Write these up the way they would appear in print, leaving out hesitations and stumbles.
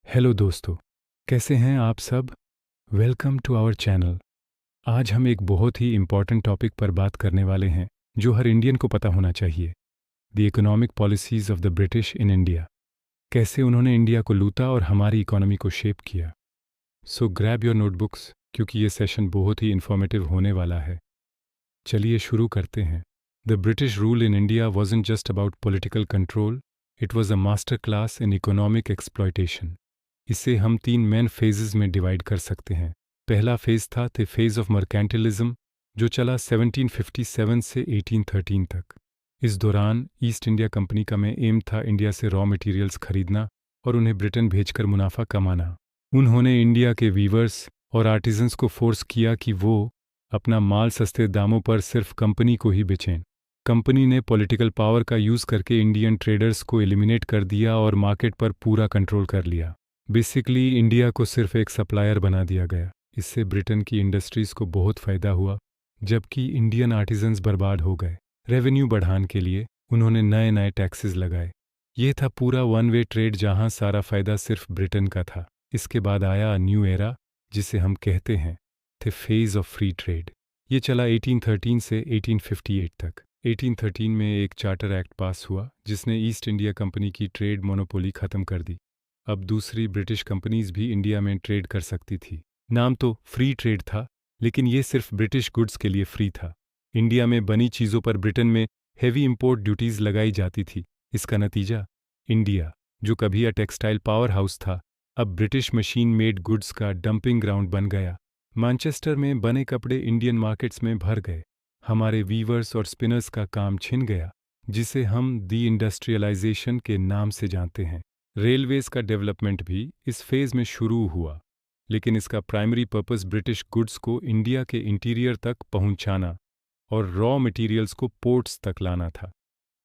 Hello दोस्तों, कैसे हैं आप सब? Welcome to our channel. आज हम एक बहुत ही इम्पॉर्टेंट टॉपिक पर बात करने वाले हैं जो हर इंडियन को पता होना चाहिए। The economic policies of the British in India. कैसे उन्होंने इंडिया को लूटा और हमारी इकोनॉमी को शेप किया। सो ग्रैब योर नोटबुक्स क्योंकि ये सेशन बहुत ही इन्फॉर्मेटिव होने वाला है। चलिए शुरू करते हैं। The British rule in India wasn't just about political control, it was a master class in economic exploitation. इसे हम तीन मेन फेजेस में डिवाइड कर सकते हैं। पहला फेज था द फेज ऑफ मर्केंटिलिज्म, जो चला 1757 से 1813 तक। इस दौरान ईस्ट इंडिया कंपनी का में एम था इंडिया से रॉ मटेरियल्स खरीदना और उन्हें ब्रिटेन भेजकर मुनाफा कमाना। उन्होंने इंडिया के वीवर्स और आर्टिजन्स को फोर्स किया कि वो अपना माल सस्ते दामों पर सिर्फ कंपनी को ही बेचें। कंपनी ने पॉलिटिकल पावर का यूज़ करके इंडियन ट्रेडर्स को एलिमिनेट कर दिया और मार्केट पर पूरा कंट्रोल कर लिया। बेसिकली इंडिया को सिर्फ एक सप्लायर बना दिया गया। इससे ब्रिटेन की इंडस्ट्रीज़ को बहुत फ़ायदा हुआ, जबकि इंडियन आर्टिजन्स बर्बाद हो गए। रेवेन्यू बढ़ाने के लिए उन्होंने नए नए टैक्सेस लगाए। ये था पूरा वन वे ट्रेड जहां सारा फ़ायदा सिर्फ ब्रिटेन का था। इसके बाद आया न्यू एरा, जिसे हम कहते हैं the phase of free trade. ये चला 1813 से 1858 तक। 1813 में एक चार्टर एक्ट पास हुआ जिसने ईस्ट इंडिया कंपनी की ट्रेड मोनोपोली ख़त्म कर दी। अब दूसरी ब्रिटिश कंपनीज भी इंडिया में ट्रेड कर सकती थी। नाम तो फ्री ट्रेड था, लेकिन ये सिर्फ ब्रिटिश गुड्स के लिए फ्री था। इंडिया में बनी चीज़ों पर ब्रिटेन में हेवी इंपोर्ट ड्यूटीज़ लगाई जाती थी। इसका नतीजा, इंडिया जो कभी अ टेक्सटाइल पावर हाउस था, अब ब्रिटिश मशीन मेड गुड्स का डंपिंग ग्राउंड बन गया। मैनचेस्टर में बने कपड़े इंडियन मार्केट्स में भर गए। हमारे वीवर्स और स्पिनर्स का काम छिन गया, जिसे हम डी इंडस्ट्रियलाइजेशन के नाम से जानते हैं। रेलवेज़ का डेवलपमेंट भी इस फेज़ में शुरू हुआ, लेकिन इसका प्राइमरी पर्पस ब्रिटिश गुड्स को इंडिया के इंटीरियर तक पहुंचाना और रॉ मटेरियल्स को पोर्ट्स तक लाना था।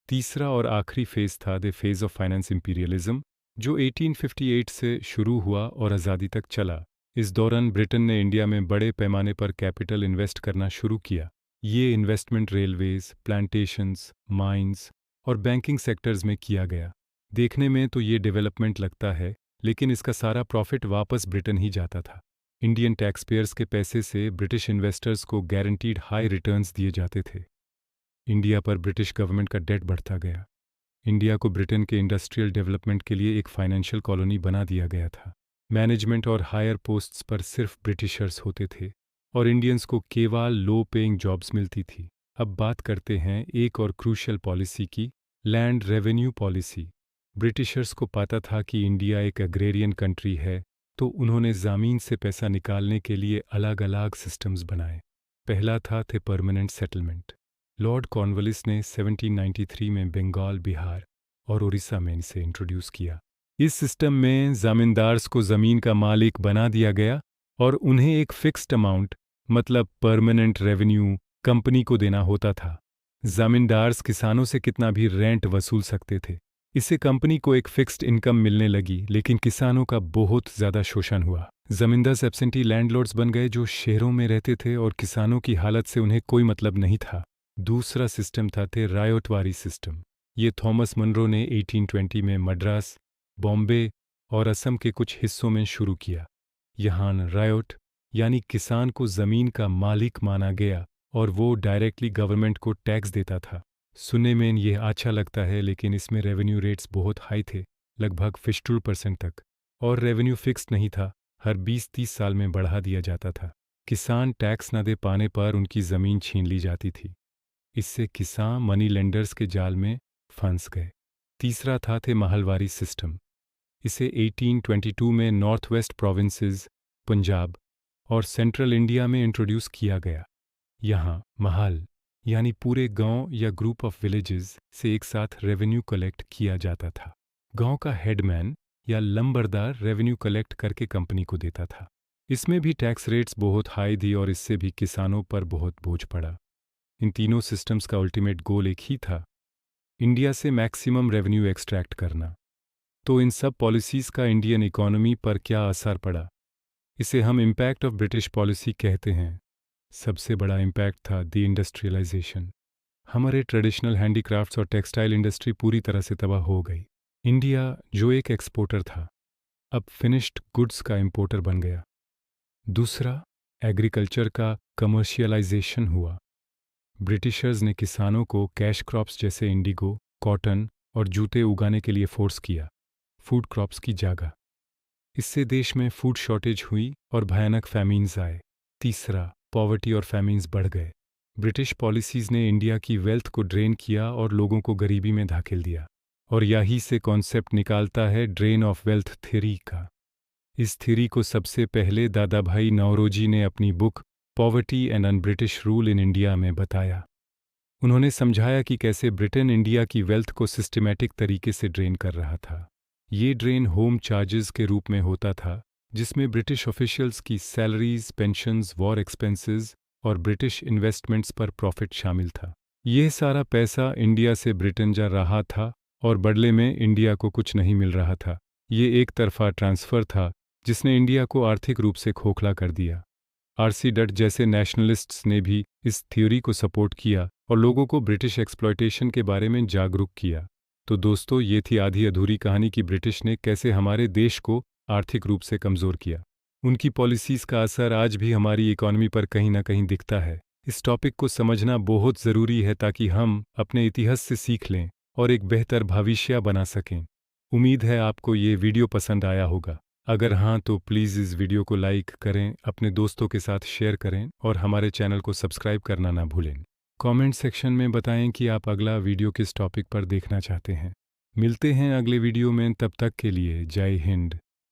तीसरा और आखिरी फेज़ था the phase of finance imperialism, जो 1858 से शुरू हुआ और आज़ादी तक चला। इस दौरान ब्रिटेन ने इंडिया में बड़े पैमाने पर कैपिटल इन्वेस्ट करना शुरू किया। ये इन्वेस्टमेंट रेलवेज़, प्लांटेशंस, माइंस और बैंकिंग सेक्टर्स में किया गया। देखने में तो ये डेवलपमेंट लगता है, लेकिन इसका सारा प्रॉफिट वापस ब्रिटेन ही जाता था। इंडियन टैक्स पेयर्स के पैसे से ब्रिटिश इन्वेस्टर्स को गारंटीड हाई रिटर्न्स दिए जाते थे। इंडिया पर ब्रिटिश गवर्नमेंट का डेट बढ़ता गया। इंडिया को ब्रिटेन के इंडस्ट्रियल डेवलपमेंट के लिए एक फाइनेंशियल कॉलोनी बना दिया गया था। मैनेजमेंट और हायर पोस्ट्स पर सिर्फ ब्रिटिशर्स होते थे और इंडियंस को केवल लो पेइंग जॉब्स मिलती थी। अब बात करते हैं एक और क्रूशियल पॉलिसी की, लैंड रेवेन्यू पॉलिसी। ब्रिटिशर्स को पता था कि इंडिया एक एग्रेरियन कंट्री है, तो उन्होंने ज़मीन से पैसा निकालने के लिए अलग अलग सिस्टम्स बनाए। पहला था परमानेंट सेटलमेंट। लॉर्ड कॉर्नवालिस ने 1793 में बंगाल, बिहार और उड़ीसा में इसे इंट्रोड्यूस किया। इस सिस्टम में ज़मींदार्स को ज़मीन का मालिक बना दिया गया और उन्हें एक फिक्स्ड अमाउंट, मतलब परमानेंट रेवेन्यू, कंपनी को देना होता था। ज़मींदार्स किसानों से कितना भी रेंट वसूल सकते थे। इससे कंपनी को एक फिक्स्ड इनकम मिलने लगी, लेकिन किसानों का बहुत ज़्यादा शोषण हुआ। ज़मींदार एब्सेंटी लैंडलॉर्ड्स बन गए जो शहरों में रहते थे और किसानों की हालत से उन्हें कोई मतलब नहीं था। दूसरा सिस्टम था रायोटवारी सिस्टम। ये थॉमस मनरो ने 1820 में मद्रास, बॉम्बे और असम के कुछ हिस्सों में शुरू किया। यहाँ रायोट यानी किसान को ज़मीन का मालिक माना गया और वो डायरेक्टली गवर्नमेंट को टैक्स देता था। सुनने में ये अच्छा लगता है, लेकिन इसमें रेवेन्यू रेट्स बहुत हाई थे, लगभग 52% तक, और रेवेन्यू फिक्स नहीं था, हर 20-30 साल में बढ़ा दिया जाता था। किसान टैक्स न दे पाने पर उनकी ज़मीन छीन ली जाती थी। इससे किसान मनी लेंडर्स के जाल में फंस गए। तीसरा था महलवारी सिस्टम। इसे 1822 में नॉर्थ वेस्ट प्रोविंसेस, पंजाब और सेंट्रल इंडिया में इंट्रोड्यूस किया गया। यहाँ महल यानी पूरे गांव या ग्रुप ऑफ विलेजेस से एक साथ रेवेन्यू कलेक्ट किया जाता था। गांव का हेडमैन या लंबरदार रेवेन्यू कलेक्ट करके कंपनी को देता था। इसमें भी टैक्स रेट्स बहुत हाई थी और इससे भी किसानों पर बहुत बोझ पड़ा। इन तीनों सिस्टम्स का अल्टीमेट गोल एक ही था, इंडिया से मैक्सिमम रेवेन्यू एक्सट्रैक्ट करना। तो इन सब पॉलिसीज़ का इंडियन इकोनॉमी पर क्या असर पड़ा, इसे हम इम्पैक्ट ऑफ ब्रिटिश पॉलिसी कहते हैं। सबसे बड़ा इम्पैक्ट था डी इंडस्ट्रियलाइजेशन। हमारे ट्रेडिशनल हैंडीक्राफ्ट्स और टेक्सटाइल इंडस्ट्री पूरी तरह से तबाह हो गई। इंडिया जो एक एक्सपोर्टर था, अब फिनिश्ड गुड्स का इंपोर्टर बन गया। दूसरा, एग्रीकल्चर का कमर्शियलाइजेशन हुआ। ब्रिटिशर्स ने किसानों को कैश क्रॉप्स जैसे इंडिगो, कॉटन और जूते उगाने के लिए फोर्स किया, फूड क्रॉप्स की जगह। इससे देश में फूड शॉर्टेज हुई और भयानक फैमीन्स आए। तीसरा, पॉवर्टी और फैमीन्स बढ़ गए। ब्रिटिश पॉलिसीज़ ने इंडिया की वेल्थ को ड्रेन किया और लोगों को गरीबी में धकेल दिया। और यही से कॉन्सेप्ट निकालता है ड्रेन ऑफ वेल्थ थ्योरी का। इस थ्योरी को सबसे पहले दादा भाई नौरोजी ने अपनी book poverty and un British rule in India में बताया। उन्होंने समझाया कि कैसे ब्रिटेन इंडिया की वेल्थ को सिस्टमैटिक तरीके से ड्रेन कर रहा था। ये ड्रेन होम चार्जेस के रूप में होता था, जिसमें ब्रिटिश ऑफिशियल्स की सैलरीज, पेंशन्स, वॉर एक्सपेंसेस और ब्रिटिश इन्वेस्टमेंट्स पर प्रॉफिट शामिल था। यह सारा पैसा इंडिया से ब्रिटेन जा रहा था और बदले में इंडिया को कुछ नहीं मिल रहा था। ये एक तरफा ट्रांसफ़र था जिसने इंडिया को आर्थिक रूप से खोखला कर दिया। आरसी डट जैसे नेशनलिस्ट्स ने भी इस थ्योरी को सपोर्ट किया और लोगों को ब्रिटिश एक्सप्लॉयटेशन के बारे में जागरूक किया। तो दोस्तों, ये थी आधी अधूरी कहानी कि ब्रिटिश ने कैसे हमारे देश को आर्थिक रूप से कमज़ोर किया। उनकी पॉलिसीज़ का असर आज भी हमारी इकॉनमी पर कहीं ना कहीं दिखता है। इस टॉपिक को समझना बहुत ज़रूरी है ताकि हम अपने इतिहास से सीख लें और एक बेहतर भविष्य बना सकें। उम्मीद है आपको ये वीडियो पसंद आया होगा। अगर हाँ तो प्लीज़ इस वीडियो को लाइक करें, अपने दोस्तों के साथ शेयर करें और हमारे चैनल को सब्सक्राइब करना ना भूलें। कमेंट सेक्शन में बताएं कि आप अगला वीडियो किस टॉपिक पर देखना चाहते हैं। मिलते हैं अगले वीडियो में, तब तक के लिए जय हिंद।